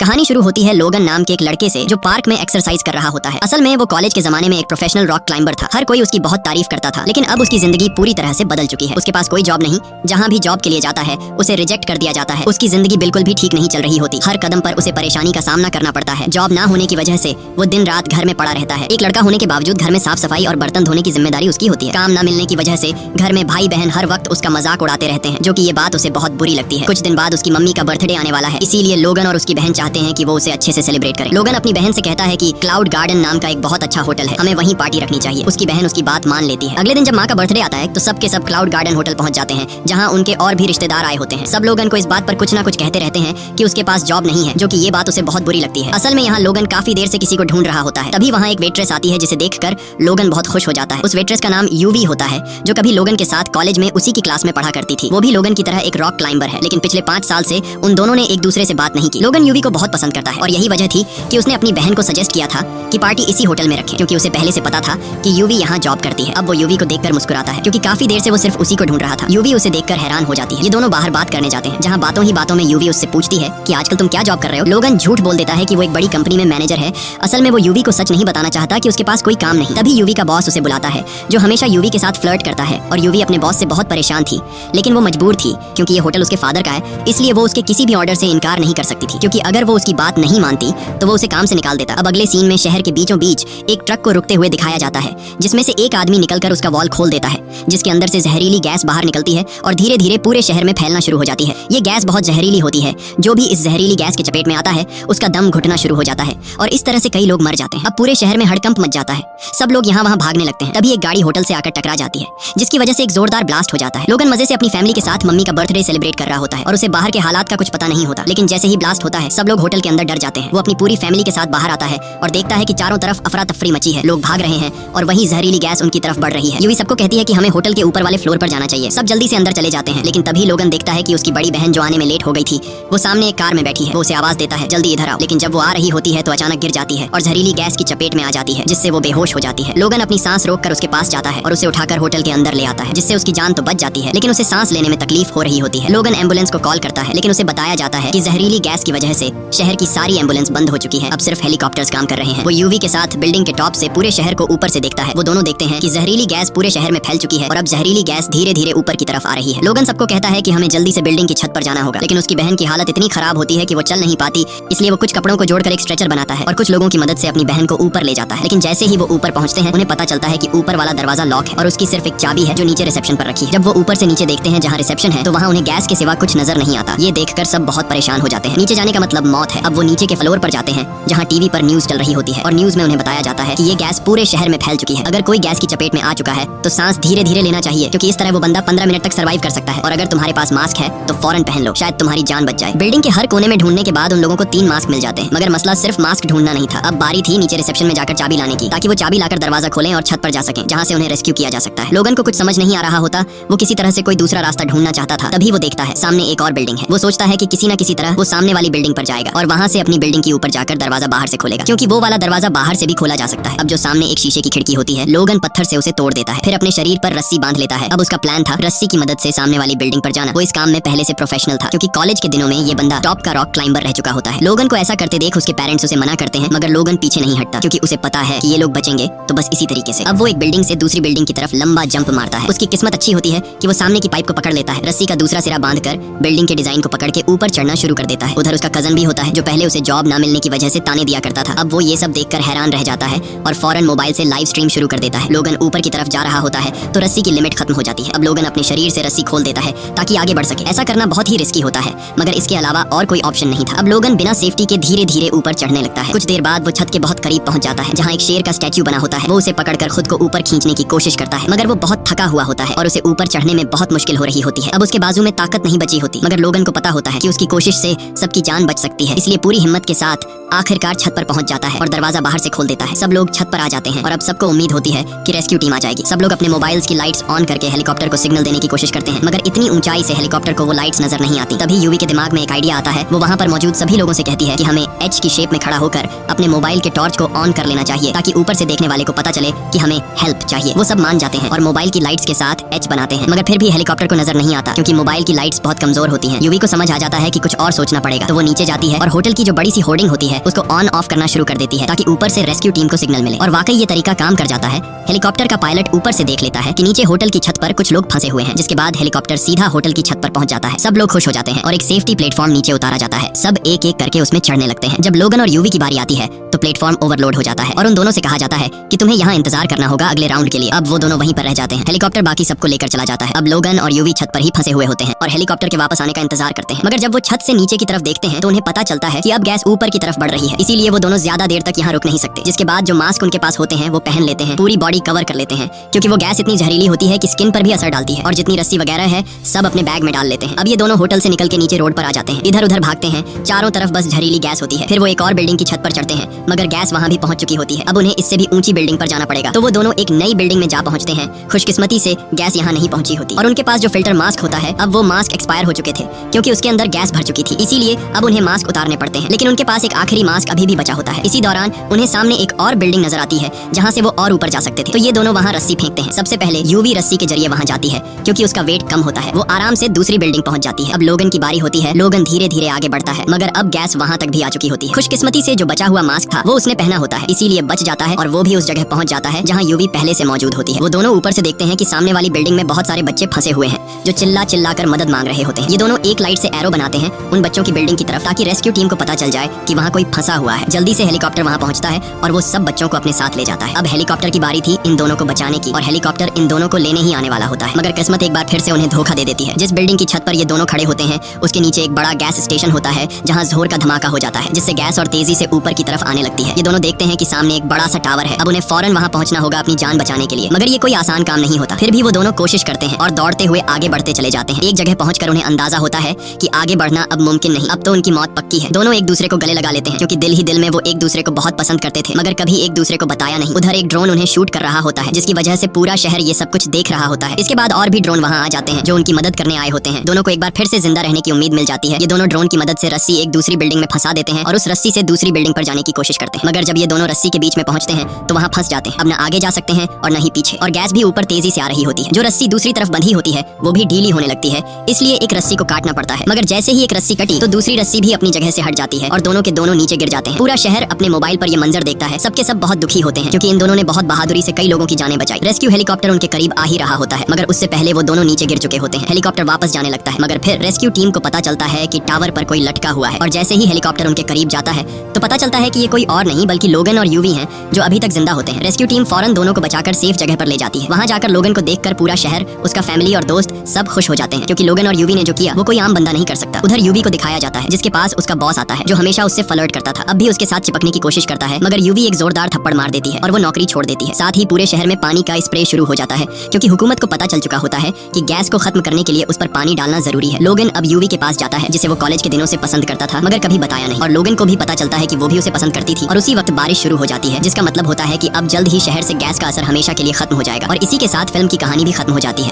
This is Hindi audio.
कहानी शुरू होती है लोगन नाम के एक लड़के से जो पार्क में एक्सरसाइज कर रहा होता है। असल में वो कॉलेज के जमाने में एक प्रोफेशनल रॉक क्लाइंबर था। हर कोई उसकी बहुत तारीफ करता था, लेकिन अब उसकी जिंदगी पूरी तरह से बदल चुकी है। उसके पास कोई जॉब नहीं, जहाँ भी जॉब के लिए जाता है उसे रिजेक्ट कर दिया जाता है। उसकी जिंदगी बिल्कुल भी ठीक नहीं चल रही होती। हर कदम पर उसे परेशानी का सामना करना पड़ता है। जॉब ना होने की वजह से वो दिन रात घर में पड़ा रहता है। एक लड़का होने के बावजूद घर में साफ सफाई और बर्तन धोने की जिम्मेदारी उसकी होती है। काम न मिलने की वजह से घर में भाई बहन हर वक्त उसका मजाक उड़ाते रहते हैं, जो कि ये बात उसे बहुत बुरी लगती है। कुछ दिन बाद उसकी मम्मी का बर्थडे आने वाला है, इसीलिए लोगन और उसकी बहन चाहते हैं कि वो उसे अच्छे से सेलिब्रेट करे। लोगन अपनी बहन से कहता है कि क्लाउड गार्डन नाम का एक बहुत अच्छा होटल है, हमें वहीं पार्टी रखनी चाहिए। उसकी बहन उसकी बात मान लेती है। अगले दिन जब माँ का बर्थडे आता है तो सब के सब क्लाउड गार्डन होटल पहुंच जाते हैं, जहाँ उनके और भी रिश्तेदार आए होते हैं। सब लोगन को इस बात पर कुछ ना कुछ कहते रहते हैं कि उसके पास जॉब नहीं है, जो कि ये बात उसे बहुत बुरी लगती है। असल में यहाँ लोगन काफी देर से किसी को ढूंढ रहा होता है। तभी वहाँ एक वेट्रेस आती है, जिसे देखकर लोगन बहुत खुश हो जाता है। उस वेट्रेस का नाम यूवी होता है, जो कभी लोगन के साथ कॉलेज में उसी की क्लास में पढ़ा करती थी। वो भी लोगन की तरह एक रॉक क्लाइंबर है, लेकिन पिछले 5 साल से उन दोनों ने एक दूसरे से बात नहीं की। लोगन यूवी को बहुत पसंद करता है और यही वजह थी कि उसने अपनी बहन को सजेस्ट किया था कि पार्टी इसी होटल में रखें, क्योंकि उसे पहले से पता था कि यूवी यहाँ जॉब करती है। अब वो यूवी को देखकर मुस्कुराता है, क्योंकि काफी देर से वो सिर्फ उसी को ढूंढ रहा था। यूवी उसे देखकर हैरान हो जाती है। ये दोनों बाहर बात करने जाते हैं, जहाँ बातों ही बातों में यूवी उससे पूछती है कि आजकल तुम क्या जॉब कर रहे हो। लोगन झूठ बोल देता है कि वो एक बड़ी कंपनी में मैनेजर है। असल में वो यूवी को सच नहीं बताना चाहता कि उसके पास कोई काम नहीं। तभी यूवी का बॉस उसे बुलाता है, जो हमेशा यूवी के साथ फ्लर्ट करता है। और यूवी अपने बॉस से बहुत परेशान थी, लेकिन वो मजबूर थी, क्योंकि ये होटल उसके फादर का है। इसलिए वो उसके किसी भी ऑर्डर से इनकार नहीं कर सकती थी, क्योंकि अगर वो उसकी बात नहीं मानती तो वो उसे काम से निकाल देता। अब अगले सीन में शहर के बीचों बीच एक ट्रक को रुकते हुए दिखाया जाता है, जिसमें से एक आदमी निकलकर उसका वॉल खोल देता है, जिसके अंदर से जहरीली गैस बाहर निकलती है और धीरे धीरे पूरे शहर में फैलना शुरू हो जाती है। ये गैस बहुत जहरीली होती है। जो भी इस जहरीली गैस के चपेट में आता है उसका दम घुटना शुरू हो जाता है और इस तरह से कई लोग मर जाते हैं। अब पूरे शहर में हड़कंप मच जाता है। सब लोग यहाँ वहाँ भागने लगते हैं। तभी एक गाड़ी होटल से आकर टकरा जाती है, जिसकी वजह से एक जोरदार ब्लास्ट हो जाता है। लोगन मजे से अपनी फैमिली के साथ मम्मी का बर्थडे सेलिब्रेट कर रहा होता है और उसे बाहर के हालात का कुछ पता नहीं होता। लेकिन जैसे ही ब्लास्ट होता है सब लोग होटल के अंदर डर जाते हैं। वो अपनी पूरी फैमिली के साथ बाहर आता है और देखता है कि चारों तरफ अफरा तफरी मची है। लोग भाग रहे हैं और वहीं जहरीली गैस उनकी तरफ बढ़ रही है। यूवी सबको कहती है कि हमें होटल के ऊपर वाले फ्लोर पर जाना चाहिए। सब जल्दी से अंदर चले जाते हैं, लेकिन तभी लोगन देखता है कि उसकी बड़ी बहन जो आने में लेट हो गई थी, वो सामने एक कार में बैठी है। वो उसे आवाज देता है, जल्दी इधर आओ। लेकिन जब वो आ रही होती है तो अचानक गिर जाती है और जहरीली गैस की चपेट में आ जाती है, जिससे वो बेहोश हो जाती है। लोगन अपनी सांस रोककर उसके पास जाता है और उसे उठाकर होटल के अंदर ले आता है, जिससे उसकी जान तो बच जाती है, लेकिन उसे सांस लेने में तकलीफ हो रही होती है। लोगन एम्बुलेंस को कॉल करता है, लेकिन उसे बताया जाता है कि जहरीली गैस की वजह से शहर की सारी एम्बुलेंस बंद हो चुकी है। अब सिर्फ हेलीकॉप्टर्स काम कर रहे हैं। वो यूवी के साथ बिल्डिंग के टॉप से पूरे शहर को ऊपर से देखता है। वो दोनों देखते हैं कि जहरीली गैस पूरे शहर में फैल चुकी है और अब जहरीली गैस धीरे धीरे ऊपर की तरफ आ रही है। लोगन सबको कहता है कि हमें जल्दी से बिल्डिंग की छत पर जाना होगा, लेकिन उसकी बहन की हालत इतनी खराब होती है कि वो चल नहीं पाती। इसलिए वो कुछ कपड़ों को जोड़कर एक स्ट्रेचर बनाता है और कुछ लोगों की मदद से अपनी बहन को ऊपर ले जाता है। लेकिन जैसे ही वो ऊपर पहुंचते हैं उन्हें पता चलता है कि ऊपर वाला दरवाजा लॉक है और उसकी सिर्फ एक चाबी है जो नीचे रिसेप्शन पर रखी है। जब वो ऊपर से नीचे देखते हैं जहाँ रिसेप्शन है, तो वहाँ उन्हें गैस के सिवा कुछ नजर नहीं आता। ये देखकर सब बहुत परेशान हो जाते हैं। नीचे जाने का मतलब मौत है। अब वो नीचे के फ्लोर पर जाते हैं, जहाँ टीवी पर न्यूज चल रही होती है और न्यूज में उन्हें बताया जाता है कि ये गैस पूरे शहर में फैल चुकी है। अगर कोई गैस की चपेट में आ चुका है तो सांस धीरे धीरे लेना चाहिए, क्योंकि इस तरह वो बंदा 15 मिनट तक सर्वाइव कर सकता है। और अगर तुम्हारे पास मास्क है तो फौरन पहन लो, शायद तुम्हारी जान बच जाए। बिल्डिंग के हर कोने में ढूंढने के बाद उन लोगों को 3 मास्क मिल जाते हैं, मगर मसला सिर्फ मास्क ढूंढना नहीं था। अब बारी थी नीचे रिसेप्शन में जाकर चाबी लाने की, ताकि वो चाबी लाकर दरवाजा खोलें और छत पर जा सकें, जहाँ से उन्हें रेस्क्यू किया जा सकता है। लोगन को कुछ समझ नहीं आ रहा होता। वो किसी तरह से कोई दूसरा रास्ता ढूंढना चाहता था। तभी वो देखता है सामने एक और बिल्डिंग है। वो सोचता है कि किसी न किसी तरह वो सामने वाली बिल्डिंग पर जाएगा और वहाँ से अपनी बिल्डिंग के ऊपर जाकर दरवाजा बाहर से खोलेगा, क्योंकि वो वाला दरवाजा बाहर से भी खोला जा सकता है। अब जो सामने एक शीशे की खिड़की होती है, लोगन पत्थर से उसे तोड़ देता है, फिर अपने शरीर पर रस्सी बांध लेता है। अब उसका प्लान था रस्सी की मदद से सामने वाली बिल्डिंग पर जाना। वो इस काम में पहले से प्रोफेशनल था, क्योंकि कॉलेज के दिनों में ये बंदा टॉप का रॉक क्लाइंबर रह चुका होता है। लोगन को ऐसा करते देख उसके पेरेंट्स उसे मना करते हैं, मगर लोगन पीछे नहीं हटता, क्योंकि उसे पता है कि ये लोग बचेंगे तो बस इसी तरीके से। अब वो एक बिल्डिंग से दूसरी बिल्डिंग की तरफ लंबा जंप मारता है। उसकी किस्मत अच्छी होती है कि वो सामने की पाइप को पकड़ लेता है। रस्सी का दूसरा सिरा बांधकर बिल्डिंग के डिजाइन को पकड़ के ऊपर चढ़ना शुरू कर देता है। उधर उसका कजन भी होता है, जो पहले उसे जॉब ना मिलने की वजह से ताने दिया करता था। अब वो ये सब देखकर हैरान रह जाता है और फौरन मोबाइल से लाइव स्ट्रीम शुरू कर देता है। लोगन ऊपर की तरफ जा रहा होता है तो रस्सी की लिमिट खत्म हो जाती है। अब लोगन अपने शरीर से रस्सी खोल देता है ताकि आगे बढ़ सके। ऐसा करना बहुत ही रिस्की होता है, मगर इसके अलावा और कोई ऑप्शन नहीं था। अब लोगन बिना सेफ्टी के धीरे धीरे ऊपर चढ़ने लगता है। कुछ देर बाद वो छत के बहुत करीब पहुंच जाता है, जहाँ एक शेर का स्टैच्यू बना होता है। वो उसे पकड़कर खुद को ऊपर खींचने की कोशिश करता है, मगर वो बहुत थका हुआ होता है और उसे ऊपर चढ़ने में बहुत मुश्किल हो रही होती है। अब उसके बाजू में ताकत नहीं बची होती, मगर लोगन को पता होता है कि उसकी कोशिश से सबकी जान बच सकती है। इसलिए पूरी हिम्मत के साथ आखिरकार छत पर पहुंच जाता है और दरवाजा बाहर से खोल देता है। सब लोग छत पर आ जाते हैं और अब सबको उम्मीद होती है कि रेस्क्यू टीम आ जाएगी। सब लोग अपने मोबाइल्स की लाइट्स ऑन करके हेलीकॉप्टर को सिग्नल देने की कोशिश करते हैं, मगर इतनी ऊंचाई से हेलीकॉप्टर को वो लाइट्स नजर नहीं आती। तभी यूवी के दिमाग में एक आइडिया आता है। वो वहाँ पर मौजूद सभी लोगों से कहती है कि हमें एच की शेप में खड़ा होकर अपने मोबाइल के टॉर्च को ऑन कर लेना चाहिए, ताकि ऊपर से देखने वाले को पता चले कि हमें हेल्प चाहिए। वो सब मान जाते हैं और मोबाइल की लाइट्स के साथ एच बनाते हैं, मगर फिर भी हेलीकॉप्टर को नजर नहीं आता, क्योंकि मोबाइल की लाइट्स बहुत कमजोर होती हैं। यूवी को समझ आ जाता है कि कुछ और सोचना पड़ेगा, तो वो नीचे जाती जाती है और होटल की जो बड़ी सी होर्डिंग होती है उसको ऑन ऑफ करना शुरू कर देती है ताकि ऊपर से रेस्क्यू टीम को सिग्नल मिले। और वाकई ये तरीका काम कर जाता है। हेलीकॉप्टर का पायलट ऊपर से देख लेता है कि नीचे होटल की छत पर कुछ लोग फंसे हुए हैं, जिसके बाद हेलीकॉप्टर सीधा होटल की छत पर पहुंच जाता है। सब लोग खुश हो जाते हैं और एक सेफ्टी प्लेटफॉर्म नीचे उतारा जाता है। सब एक एक करके उसमें चढ़ने लगते हैं। जब लोगन और यूवी की बारी आती है तो प्लेटफॉर्म ओवरलोड हो जाता है और उन दोनों से कहा जाता है कि तुम्हें यहाँ इंतजार करना होगा अगले राउंड के लिए। अब वो दोनों वहीं पर रह जाते हैं। हेलीकॉप्टर बाकी सबको लेकर चला जाता है। अब लोगन और यूवी छत पर ही फंसे हुए होते हैं और हेलीकॉप्टर के वापस आने का इंतजार करते हैं। मगर जब वो छत से नीचे की तरफ देखते हैं तो उन्हें पता चलता है कि अब गैस ऊपर की तरफ बढ़ रही है, इसीलिए वो दोनों ज्यादा देर तक यहाँ रुक नहीं सकते। जिसके बाद जो मास्क उनके पास होते हैं वो पहन लेते हैं, पूरी बॉडी कवर कर लेते हैं क्योंकि वो गैस इतनी जहरीली होती है कि स्किन पर भी असर डालती है। और जितनी रस्सी वगैरह है सब अपने बैग में डाल लेते हैं। अब ये दोनों होटल से निकल के नीचे रोड पर आ जाते हैं। इधर उधर भागते हैं, चारों तरफ बस जहरीली गैस होती है। फिर वो एक और बिल्डिंग की छत पर चढ़ते हैं मगर गैस वहाँ भी पहुंच चुकी होती है। अब उन्हें इससे भी ऊंची बिल्डिंग पर जाना पड़ेगा। तो वो दोनों एक नई बिल्डिंग में जा पहुंचते हैं। खुशकिस्मती से गैस यहाँ नहीं पहुंची होती और उनके पास जो फिल्टर मास्क होता है अब वो मास्क एक्सपायर हो चुके थे क्योंकि उसके अंदर गैस भर चुकी थी, इसीलिए अब उन्हें मास्क उतारने पड़ते हैं। लेकिन उनके पास एक आखिरी मास्क अभी भी बचा होता है। इसी दौरान उन्हें सामने एक और बिल्डिंग नजर आती है जहाँ से वो और ऊपर जा सकते थे। तो ये दोनों वहाँ रस्सी फेंकते हैं। सबसे पहले यूवी रस्सी के जरिए वहाँ जाती है क्योंकि उसका वेट कम होता है। वो आराम से दूसरी बिल्डिंग पहुंच जाती है। अब लोगन की बारी होती है। लोगन धीरे धीरे आगे बढ़ता है मगर अब गैस वहाँ तक भी आ चुकी होती है। खुशकिस्मती से जो बचा हुआ मास्क था वो उसने पहना होता है, इसीलिए बच जाता है और वो भी उस जगह पहुंच जाता है जहाँ यूवी पहले से मौजूद होती है। वो दोनों ऊपर से देखते हैं कि सामने वाली बिल्डिंग में बहुत सारे बच्चे फंसे हुए हैं जो चिल्ला चिल्ला कर मदद मांग रहे होते हैं। ये दोनों एक लाइट से एरो बनाते हैं उन बच्चों की बिल्डिंग की तरफ ताकि रेस्क्यू टीम को पता चल जाए कि वहाँ कोई फंसा हुआ है। जल्दी से हेलीकॉप्टर वहाँ पहुँचता है और वो सब बच्चों को अपने साथ ले जाता है। अब हेलीकॉप्टर की बारी थी इन दोनों को बचाने की और हेलीकॉप्टर इन दोनों को लेने ही आने वाला होता है। मगर किस्मत एक बार फिर से उन्हें धोखा दे देती है। जिस बिल्डिंग की छत पर ये दोनों खड़े होते हैं उसके नीचे एक बड़ा गैस स्टेशन होता है जहाँ जोर का धमाका हो जाता है जिससे गैस और तेजी से ऊपर की तरफ आने लगती है। ये दोनों देखते हैं कि सामने एक बड़ा सा टावर है। अब उन्हें फौरन वहाँ पहुँचना होगा अपनी जान बचाने के लिए। मगर ये कोई आसान काम नहीं होता। फिर भी वो दोनों कोशिश करते हैं और दौड़ते हुए आगे बढ़ते चले जाते हैं। एक जगह पहुंचकर उन्हें अंदाजा होता है कि आगे बढ़ना अब मुमकिन नहीं, अब तो उनकी मौत पक्की है। दोनों एक दूसरे को गले लगा लेते हैं क्योंकि दिल ही दिल में वो एक दूसरे को बहुत पसंद करते थे मगर कभी एक दूसरे को बताया नहीं। उधर एक ड्रोन उन्हें शूट कर रहा होता है जिसकी वजह से पूरा शहर ये सब कुछ देख रहा होता है। इसके बाद और भी ड्रोन वहाँ आ जाते हैं जो उनकी मदद करने आए होते हैं। दोनों को एक बार फिर से जिंदा रहने की उम्मीद मिल जाती है। ये दोनों ड्रोन की मदद से रस्सी एक दूसरी बिल्डिंग में फंसा देते हैं और उस रस्सी से दूसरी बिल्डिंग पर जाने की कोशिश करते हैं। मगर जब ये दोनों रस्सी के बीच में पहुंचते हैं तो वहाँ फंस जाते हैं। अब न आगे जा सकते हैं और न ही पीछे, और गैस भी ऊपर तेजी से आ रही होती है। जो रस्सी दूसरी तरफ बंधी होती है वो भी ढीली होने लगती है, इसलिए एक रस्सी को काटना पड़ता है। मगर जैसे ही एक रस्सी कटी तो दूसरी रस्सी भी अपनी जगह से हट जाती है और दोनों के दोनों नीचे गिर जाते हैं। पूरा शहर अपने मोबाइल पर ये मंजर देखता है। सबके सब बहुत दुखी होते हैं क्योंकि इन दोनों ने बहुत बहादुरी से कई लोगों की जानें बचाई। रेस्क्यू हेलीकॉप्टर उनके करीब आ ही रहा होता है मगर उससे पहले वो दोनों नीचे गिर चुके होते हैं। हेलीकॉप्टर वापस जाने लगता है मगर फिर रेस्क्यू टीम को पता चलता है कि टावर पर कोई लटका हुआ है और जैसे ही हेलीकॉप्टर उनके करीब जाता है तो पता चलता है कि ये कोई और नहीं बल्कि लोगन और यूवी हैं जो अभी तक जिंदा होते हैं। रेस्क्यू टीम फौरन दोनों को बचाकर सेफ जगह पर ले जाती है। वहाँ जाकर लोगन को देखकर पूरा शहर, उसका फैमिली और दोस्त सब खुश हो जाते हैं क्योंकि लोगन और यूवी ने जो किया वो कोई आम बंदा नहीं कर सकता। उधर यूवी को दिखाया जाता है जिसके पास उसका बॉस आता है जो हमेशा उससे फ्लर्ट करता था। अब भी उसके साथ चिपकने की कोशिश करता है मगर यूवी एक जोरदार थप्पड़ मार देती है और वो नौकरी छोड़ देती है। साथ ही पूरे शहर में पानी का स्प्रे शुरू हो जाता है क्योंकि हुकूमत को पता चल चुका होता है कि गैस को खत्म करने के लिए उस पर पानी डालना जरूरी है। लोगन अब यूवी के पास जाता है जिसे वो कॉलेज के दिनों से पसंद करता था मगर कभी बताया नहीं, और लोगन को भी पता चलता है कि वो भी उसे पसंद करती थी। और उसी वक्त बारिश शुरू हो जाती है जिसका मतलब होता है कि अब जल्द ही शहर से गैस का असर हमेशा के लिए खत्म हो जाएगा और इसी के साथ फिल्म की कहानी भी खत्म हो जाती है।